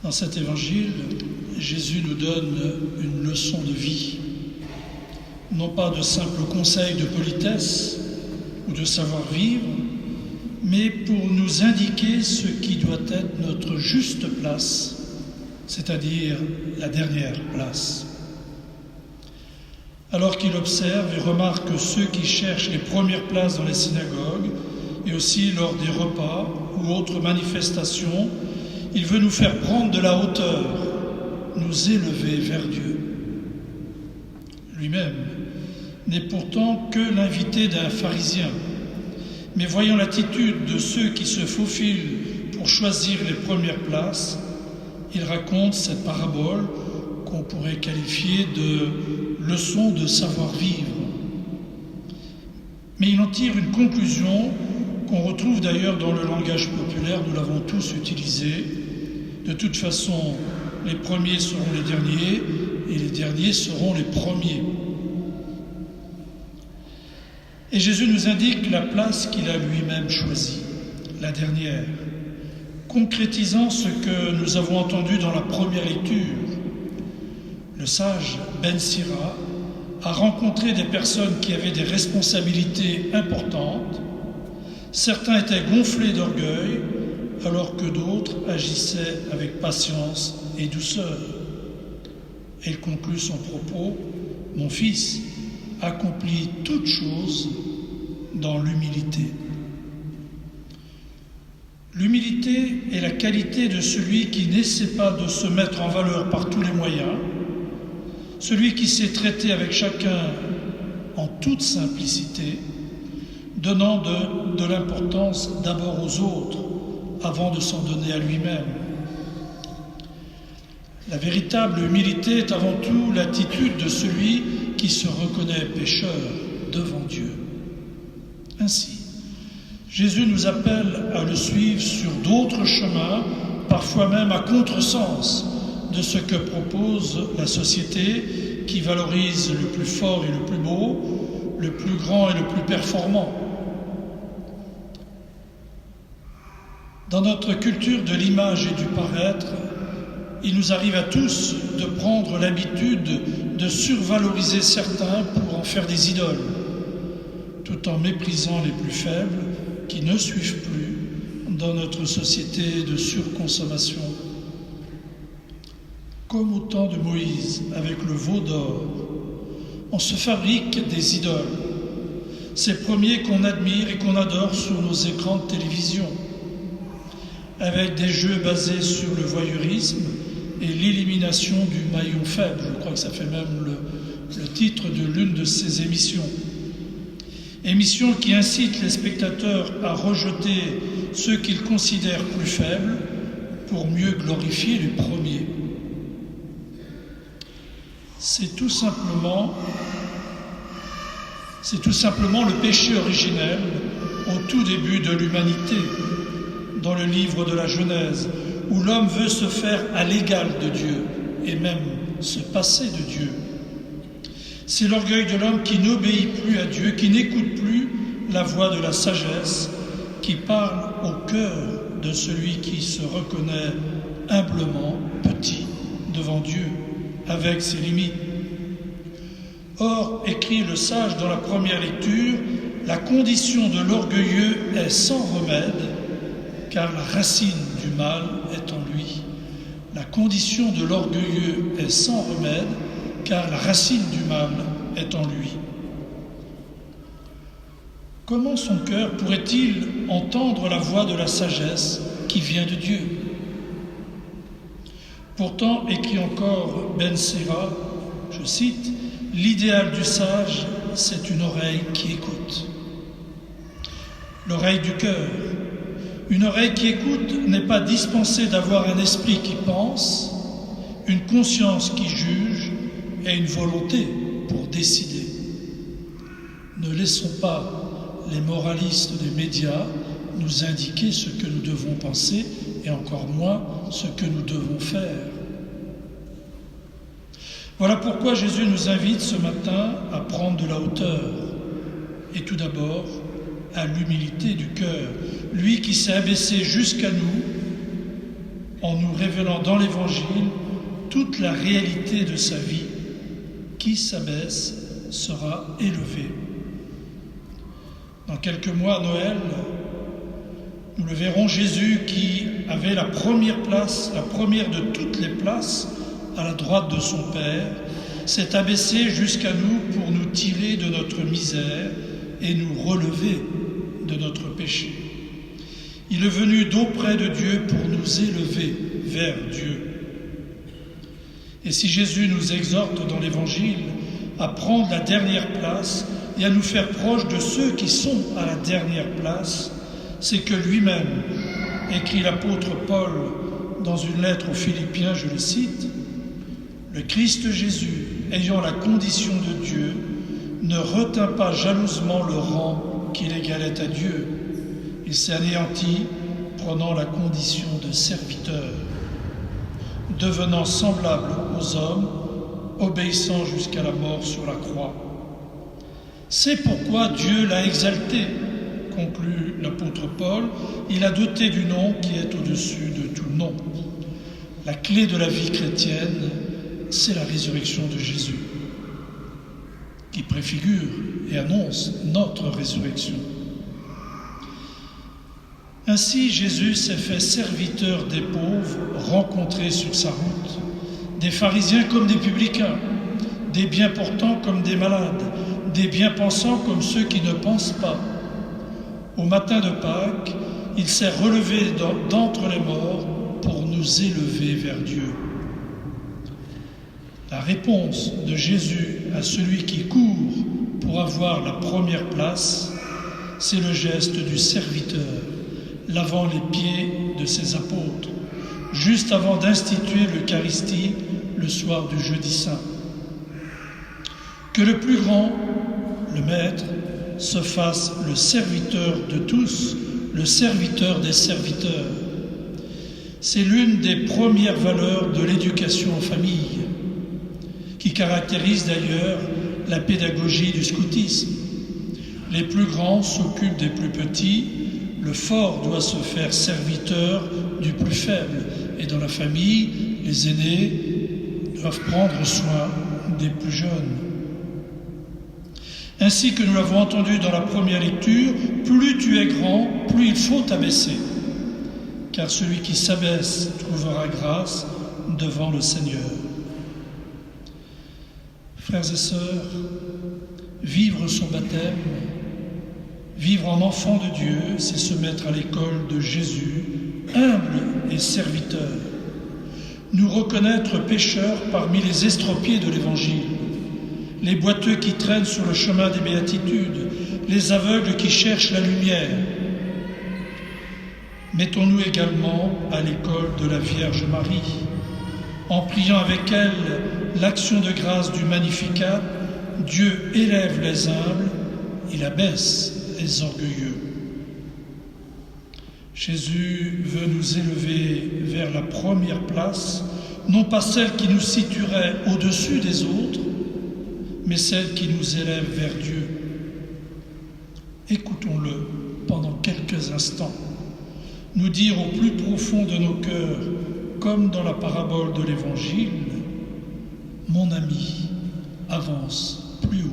Dans cet évangile, Jésus nous donne une leçon de vie, non pas de simples conseils de politesse ou de savoir-vivre, mais pour nous indiquer ce qui doit être notre juste place, c'est-à-dire la dernière place. Alors qu'il observe et remarque ceux qui cherchent les premières places dans les synagogues et aussi lors des repas ou autres manifestations, il veut nous faire prendre de la hauteur, nous élever vers Dieu. Lui-même n'est pourtant que l'invité d'un pharisien, mais voyant l'attitude de ceux qui se faufilent pour choisir les premières places, il raconte cette parabole qu'on pourrait qualifier de leçon de savoir-vivre. Mais il en tire une conclusion qu'on retrouve d'ailleurs dans le langage populaire, nous l'avons tous utilisé. De toute façon, les premiers seront les derniers et les derniers seront les premiers. Et Jésus nous indique la place qu'il a lui-même choisie, la dernière, concrétisant ce que nous avons entendu dans la première lecture. Le sage Ben Sira a rencontré des personnes qui avaient des responsabilités importantes. Certains étaient gonflés d'orgueil, alors que d'autres agissaient avec patience et douceur. Et il conclut son propos: « Mon fils, accomplis toutes choses dans l'humilité. » L'humilité est la qualité de celui qui n'essaie pas de se mettre en valeur par tous les moyens, celui qui sait traiter avec chacun en toute simplicité, donnant de l'importance d'abord aux autres avant de s'en donner à lui-même. La véritable humilité est avant tout l'attitude de celui qui se reconnaît pécheur devant Dieu. Ainsi, Jésus nous appelle à le suivre sur d'autres chemins, parfois même à contresens de ce que propose la société qui valorise le plus fort et le plus beau, le plus grand et le plus performant. Dans notre culture de l'image et du paraître, il nous arrive à tous de prendre l'habitude de survaloriser certains pour en faire des idoles, tout en méprisant les plus faibles qui ne suivent plus dans notre société de surconsommation. Comme au temps de Moïse avec le veau d'or, on se fabrique des idoles, ces premiers qu'on admire et qu'on adore sur nos écrans de télévision, avec des jeux basés sur le voyeurisme et l'élimination du maillon faible. Je crois que ça fait même le titre de l'une de ces émissions. Émission qui incite les spectateurs à rejeter ceux qu'ils considèrent plus faibles pour mieux glorifier les premiers. C'est tout simplement le péché originel au tout début de l'humanité, dans le livre de la Genèse, où l'homme veut se faire à l'égal de Dieu et même se passer de Dieu. C'est l'orgueil de l'homme qui n'obéit plus à Dieu, qui n'écoute plus la voix de la sagesse, qui parle au cœur de celui qui se reconnaît humblement petit devant Dieu, avec ses limites. Or, écrit le sage dans la première lecture, la condition de l'orgueilleux est sans remède, car la racine du mal est en lui. La condition de l'orgueilleux est sans remède, car la racine du mal est en lui. Comment son cœur pourrait-il entendre la voix de la sagesse qui vient de Dieu? Pourtant, écrit encore Ben Sira, je cite, « L'idéal du sage, c'est une oreille qui écoute. » L'oreille du cœur. Une oreille qui écoute n'est pas dispensée d'avoir un esprit qui pense, une conscience qui juge et une volonté pour décider. Ne laissons pas les moralistes des médias nous indiquer ce que nous devons penser et encore moins ce que nous devons faire. Voilà pourquoi Jésus nous invite ce matin à prendre de la hauteur et tout d'abord à l'humilité du cœur. Lui qui s'est abaissé jusqu'à nous en nous révélant dans l'Évangile toute la réalité de sa vie. Qui s'abaisse sera élevé. Dans quelques mois, à Noël, nous le verrons, Jésus qui avait la première place, la première de toutes les places, à la droite de son Père, s'est abaissé jusqu'à nous pour nous tirer de notre misère et nous relever de notre péché. Il est venu d'auprès de Dieu pour nous élever vers Dieu. Et si Jésus nous exhorte dans l'Évangile à prendre la dernière place et à nous faire proches de ceux qui sont à la dernière place, c'est que lui-même, écrit l'apôtre Paul dans une lettre aux Philippiens, je le cite, « Le Christ Jésus, ayant la condition de Dieu, ne retint pas jalousement le rang qu'il égalait à Dieu. Il s'est anéanti, prenant la condition de serviteur, devenant semblable aux hommes, obéissant jusqu'à la mort sur la croix. C'est pourquoi Dieu l'a exalté, conclut l'apôtre Paul, il a doté du nom qui est au-dessus de tout nom. La clé de la vie chrétienne, c'est la résurrection de Jésus, qui préfigure et annonce notre résurrection. Ainsi, Jésus s'est fait serviteur des pauvres rencontrés sur sa route, des pharisiens comme des publicains, des bien-portants comme des malades, des bien-pensants comme ceux qui ne pensent pas. Au matin de Pâques, il s'est relevé d'entre les morts pour nous élever vers Dieu. La réponse de Jésus à celui qui court pour avoir la première place, c'est le geste du serviteur, lavant les pieds de ses apôtres, juste avant d'instituer l'Eucharistie le soir du jeudi saint. Que le plus grand, le Maître, se fasse le serviteur de tous, le serviteur des serviteurs. C'est l'une des premières valeurs de l'éducation en famille, qui caractérise d'ailleurs la pédagogie du scoutisme. Les plus grands s'occupent des plus petits, le fort doit se faire serviteur du plus faible. Et dans la famille, les aînés doivent prendre soin des plus jeunes. Ainsi que nous l'avons entendu dans la première lecture, plus tu es grand, plus il faut t'abaisser. Car celui qui s'abaisse trouvera grâce devant le Seigneur. Frères et sœurs, vivre son baptême, vivre en enfant de Dieu, c'est se mettre à l'école de Jésus, humble et serviteur. Nous reconnaître pécheurs parmi les estropiés de l'Évangile, les boiteux qui traînent sur le chemin des béatitudes, les aveugles qui cherchent la lumière. Mettons-nous également à l'école de la Vierge Marie, en priant avec elle l'action de grâce du Magnificat. Dieu élève les humbles, il abaisse les orgueilleux. Jésus veut nous élever vers la première place, non pas celle qui nous situerait au-dessus des autres, mais celle qui nous élève vers Dieu. Écoutons-le pendant quelques instants, nous dire au plus profond de nos cœurs, comme dans la parabole de l'Évangile, « Mon ami, avance plus haut. »